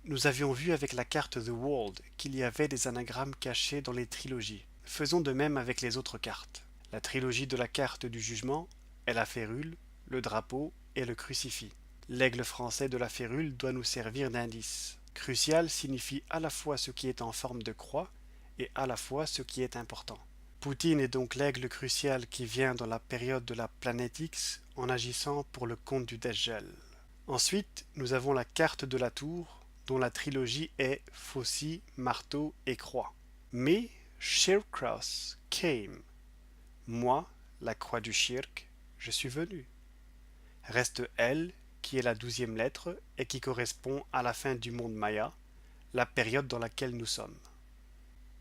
Nous avions vu avec la carte The World qu'il y avait des anagrammes cachés dans les trilogies. Faisons de même avec les autres cartes. La trilogie de la carte du jugement est la férule, le drapeau et le crucifix. L'aigle français de la férule doit nous servir d'indice. Crucial signifie à la fois ce qui est en forme de croix et à la fois ce qui est important. Poutine est donc l'aigle crucial qui vient dans la période de la planète X en agissant pour le compte du Dajjal. Ensuite, nous avons la carte de la tour, dont la trilogie est faucille, marteau et croix. Mais Shirkross came. Moi, la croix du Shirk, je suis venu. Reste L, qui est la 12e lettre et qui correspond à la fin du monde Maya, la période dans laquelle nous sommes.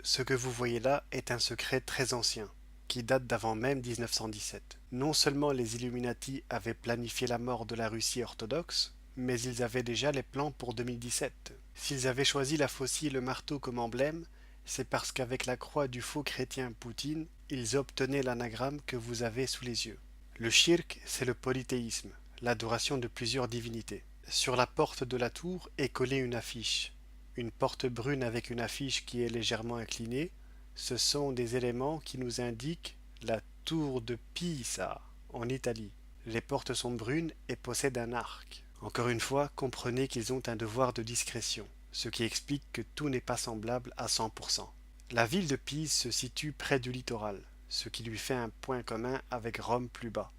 Ce que vous voyez là est un secret très ancien, qui date d'avant même 1917. Non seulement les Illuminati avaient planifié la mort de la Russie orthodoxe, mais ils avaient déjà les plans pour 2017. S'ils avaient choisi la faucille et le marteau comme emblème, c'est parce qu'avec la croix du faux chrétien Poutine, ils obtenaient l'anagramme que vous avez sous les yeux. Le shirk, c'est le polythéisme, l'adoration de plusieurs divinités. Sur la porte de la tour est collée une affiche. Une porte brune avec une affiche qui est légèrement inclinée, ce sont des éléments qui nous indiquent la tour de Pisa, en Italie. Les portes sont brunes et possèdent un arc. Encore une fois, comprenez qu'ils ont un devoir de discrétion, ce qui explique que tout n'est pas semblable à 100%. La ville de Pise se situe près du littoral, ce qui lui fait un point commun avec Rome plus bas.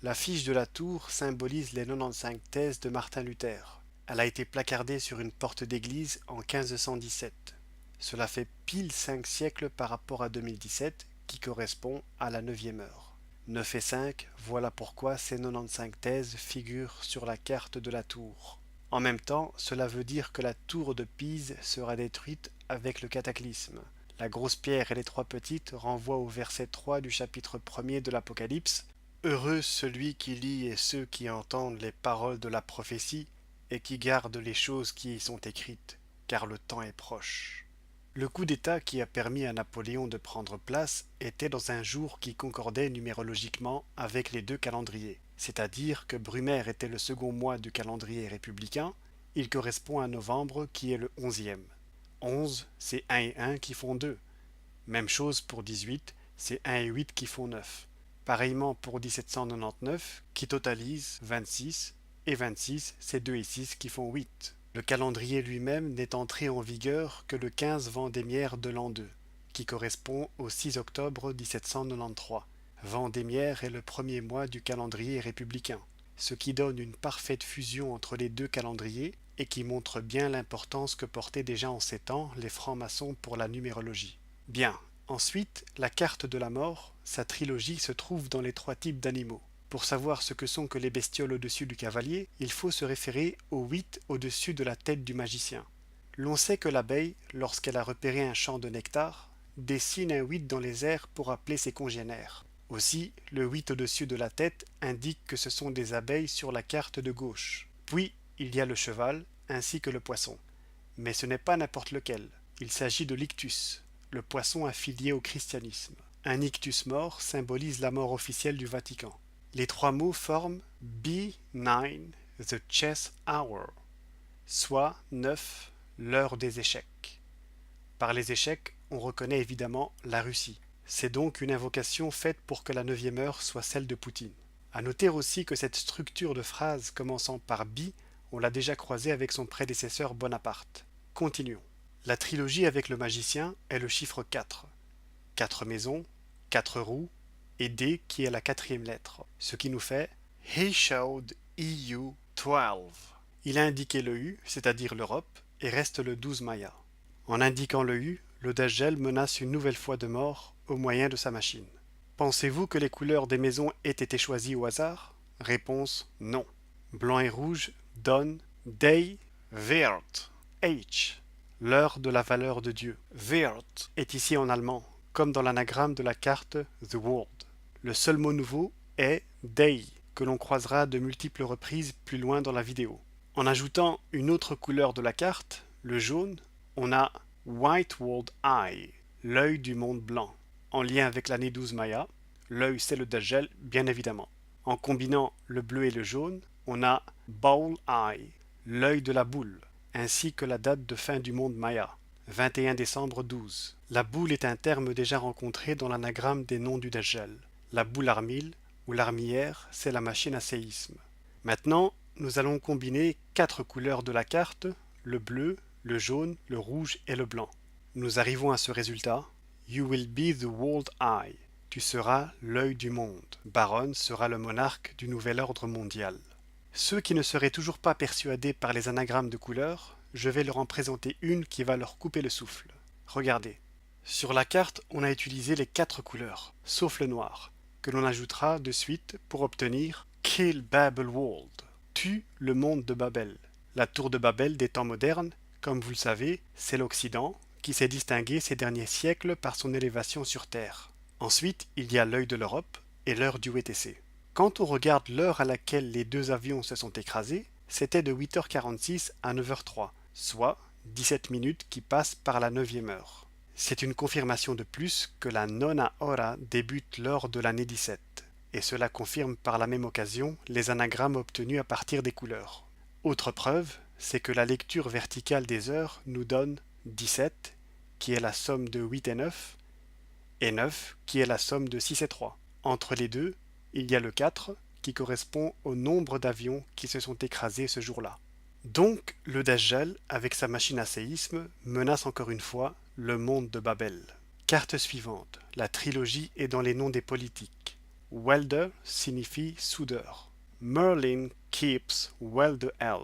L'affiche de la tour symbolise les 95 thèses de Martin Luther. Elle a été placardée sur une porte d'église en 1517. Cela fait pile 5 siècles par rapport à 2017, qui correspond à la 9e heure. 9 et 5, voilà pourquoi ces 95 thèses figurent sur la carte de la tour. En même temps, cela veut dire que la tour de Pise sera détruite avec le cataclysme. La grosse pierre et les 3 petites renvoient au verset 3 du chapitre 1er de l'Apocalypse. Heureux celui qui lit et ceux qui entendent les paroles de la prophétie et qui gardent les choses qui y sont écrites, car le temps est proche. Le coup d'État qui a permis à Napoléon de prendre place était dans un jour qui concordait numérologiquement avec les 2 calendriers, c'est-à-dire que Brumaire était le second mois du calendrier républicain, il correspond à novembre qui est le 11e. 11, c'est 1 et 1 qui font 2. Même chose pour 18, c'est 1 et 8 qui font 9. Pareillement pour 1799, qui totalise 26, et 26, c'est 2 et 6 qui font 8. Le calendrier lui-même n'est entré en vigueur que le 15 Vendémiaire de l'an 2, qui correspond au 6 octobre 1793. Vendémiaire est le premier mois du calendrier républicain, ce qui donne une parfaite fusion entre les 2 calendriers et qui montre bien l'importance que portaient déjà en ces temps les francs-maçons pour la numérologie. Bien, ensuite, la carte de la mort, sa trilogie se trouve dans les 3 types d'animaux. Pour savoir ce que sont que les bestioles au-dessus du cavalier, il faut se référer aux 8 au-dessus de la tête du magicien. L'on sait que l'abeille, lorsqu'elle a repéré un champ de nectar, dessine un 8 dans les airs pour appeler ses congénères. Aussi, le 8 au-dessus de la tête indique que ce sont des abeilles sur la carte de gauche. Puis, il y a le cheval, ainsi que le poisson. Mais ce n'est pas n'importe lequel. Il s'agit de l'ictus, le poisson affilié au christianisme. Un ictus mort symbolise la mort officielle du Vatican. Les 3 mots forment B9, the chess hour, soit 9, l'heure des échecs. Par les échecs, on reconnaît évidemment la Russie. C'est donc une invocation faite pour que la 9e heure soit celle de Poutine. À noter aussi que cette structure de phrase commençant par B, on l'a déjà croisée avec son prédécesseur Bonaparte. Continuons. La trilogie avec le magicien est le chiffre 4. 4 maisons, 4 roues, et D qui est la 4e lettre, ce qui nous fait He showed EU 12. Il a indiqué le U, c'est-à-dire l'Europe, et reste le 12 Maya. En indiquant le U, le Dajjal menace une nouvelle fois de mort au moyen de sa machine. Pensez-vous que les couleurs des maisons aient été choisies au hasard? Réponse non. Blanc et rouge donne Day Wert, H, l'heure de la valeur de Dieu. Wert est ici en allemand, comme dans l'anagramme de la carte The World. Le seul mot nouveau est Day, que l'on croisera de multiples reprises plus loin dans la vidéo. En ajoutant une autre couleur de la carte, le jaune, on a White World Eye, l'œil du monde blanc, en lien avec l'année 12 Maya. L'œil c'est le Dajjal, bien évidemment. En combinant le bleu et le jaune, on a Bowl Eye, l'œil de la boule. ainsi que la date de fin du monde maya, 21 décembre 12. La boule est un terme déjà rencontré dans l'anagramme des noms du Dajjal. La boule armile ou l'armillère, c'est la machine à séisme. Maintenant, nous allons combiner 4 couleurs de la carte, le bleu, le jaune, le rouge et le blanc. Nous arrivons à ce résultat. You will be the world eye. Tu seras l'œil du monde. Baron sera le monarque du nouvel ordre mondial. Ceux qui ne seraient toujours pas persuadés par les anagrammes de couleurs, je vais leur en présenter une qui va leur couper le souffle. Regardez. Sur la carte, on a utilisé les 4 couleurs, sauf le noir, que l'on ajoutera de suite pour obtenir Kill Babel World. Tue le monde de Babel. La tour de Babel des temps modernes, comme vous le savez, c'est l'Occident, qui s'est distingué ces derniers siècles par son élévation sur Terre. Ensuite, il y a l'œil de l'Europe et l'heure du WTC. Quand on regarde l'heure à laquelle les deux avions se sont écrasés, c'était de 8h46 à 9h03, soit 17 minutes qui passent par la 9e heure. C'est une confirmation de plus que la nona hora débute lors de l'année 17, et cela confirme par la même occasion les anagrammes obtenus à partir des couleurs. Autre preuve, c'est que la lecture verticale des heures nous donne 17, qui est la somme de 8 et 9, et 9, qui est la somme de 6 et 3. Entre les deux, il y a le 4, qui correspond au nombre d'avions qui se sont écrasés ce jour-là. Donc, le Dajjal, avec sa machine à séisme, menace encore une fois le monde de Babel. Carte suivante. La trilogie est dans les noms des politiques. Welder signifie soudeur. Merlin keeps well the L.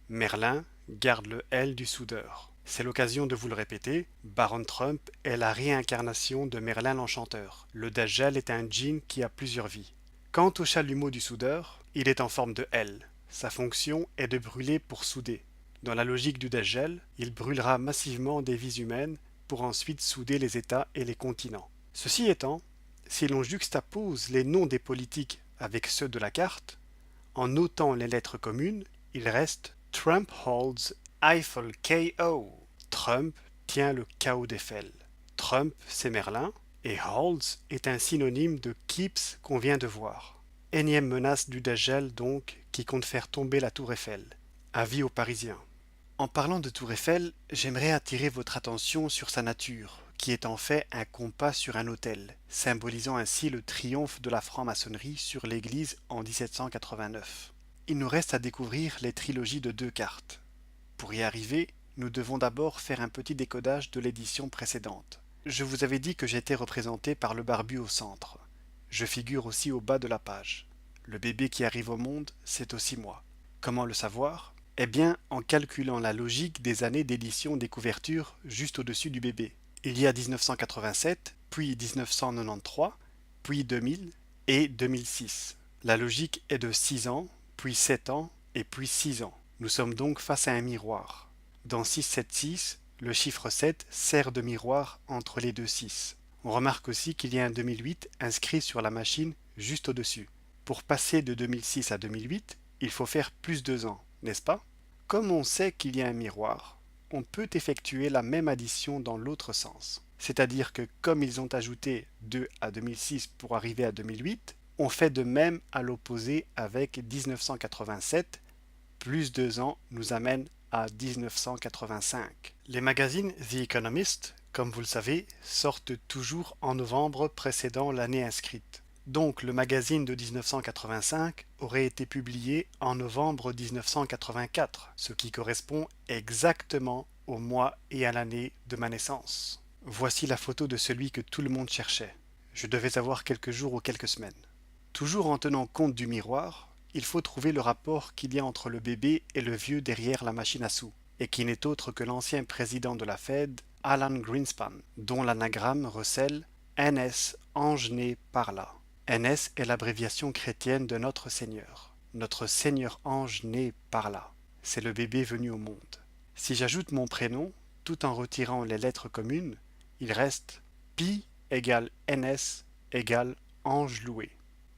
Merlin garde le L du soudeur. C'est l'occasion de vous le répéter, Baron Trump est la réincarnation de Merlin l'Enchanteur. Le Dajjal est un djinn qui a plusieurs vies. Quant au chalumeau du soudeur, il est en forme de L. Sa fonction est de brûler pour souder. Dans la logique du Dajjal, il brûlera massivement des vies humaines pour ensuite souder les États et les continents. Ceci étant, si l'on juxtapose les noms des politiques avec ceux de la carte, en notant les lettres communes, il reste Trump holds Eiffel KO. Trump tient le chaos d'Eiffel. Trump, c'est Merlin, et holds est un synonyme de keeps qu'on vient de voir. Énième menace du Dajjal donc, qui compte faire tomber la tour Eiffel. Avis aux Parisiens. En parlant de tour Eiffel, j'aimerais attirer votre attention sur sa nature, qui est en fait un compas sur un autel, symbolisant ainsi le triomphe de la franc-maçonnerie sur l'église en 1789. Il nous reste à découvrir les trilogies de 2 cartes. Pour y arriver, nous devons d'abord faire un petit décodage de l'édition précédente. Je vous avais dit que j'étais représenté par le barbu au centre. Je figure aussi au bas de la page. Le bébé qui arrive au monde, c'est aussi moi. Comment le savoir? Eh bien, en calculant la logique des années d'édition des couvertures juste au-dessus du bébé. Il y a 1987, puis 1993, puis 2000 et 2006. La logique est de 6 ans, puis 7 ans et puis 6 ans. Nous sommes donc face à un miroir. Dans 676, le chiffre 7 sert de miroir entre les deux 6. On remarque aussi qu'il y a un 2008 inscrit sur la machine juste au-dessus. Pour passer de 2006 à 2008, il faut faire plus 2 ans, n'est-ce pas? Comme on sait qu'il y a un miroir, on peut effectuer la même addition dans l'autre sens. C'est-à-dire que comme ils ont ajouté 2 à 2006 pour arriver à 2008, on fait de même à l'opposé avec 1987, plus 2 ans nous amène à 1985. Les magazines The Economist, comme vous le savez, sortent toujours en novembre précédant l'année inscrite. Donc le magazine de 1985 aurait été publié en novembre 1984, ce qui correspond exactement au mois et à l'année de ma naissance. Voici la photo de celui que tout le monde cherchait. Je devais avoir quelques jours ou quelques semaines. Toujours en tenant compte du miroir, il faut trouver le rapport qu'il y a entre le bébé et le vieux derrière la machine à sous, et qui n'est autre que l'ancien président de la Fed, Alan Greenspan, dont l'anagramme recèle NS Ange né par là. NS est l'abréviation chrétienne de Notre Seigneur. Notre Seigneur Ange né par là. C'est le bébé venu au monde. Si j'ajoute mon prénom, tout en retirant les lettres communes, il reste Pi égale NS égale Ange loué.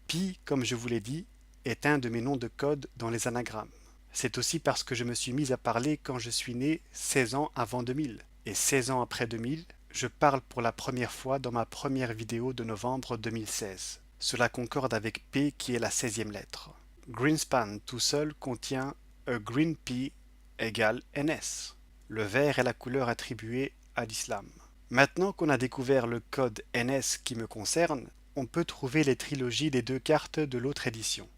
Pi, comme je vous l'ai dit, est un de mes noms de code dans les anagrammes. C'est aussi parce que je me suis mis à parler quand je suis né 16 ans avant 2000. Et 16 ans après 2000, je parle pour la première fois dans ma première vidéo de novembre 2016. Cela concorde avec P qui est la 16e lettre. Greenspan tout seul contient a green pea égale NS. Le vert est la couleur attribuée à l'islam. Maintenant qu'on a découvert le code NS qui me concerne, on peut trouver les trilogies des deux cartes de l'autre édition.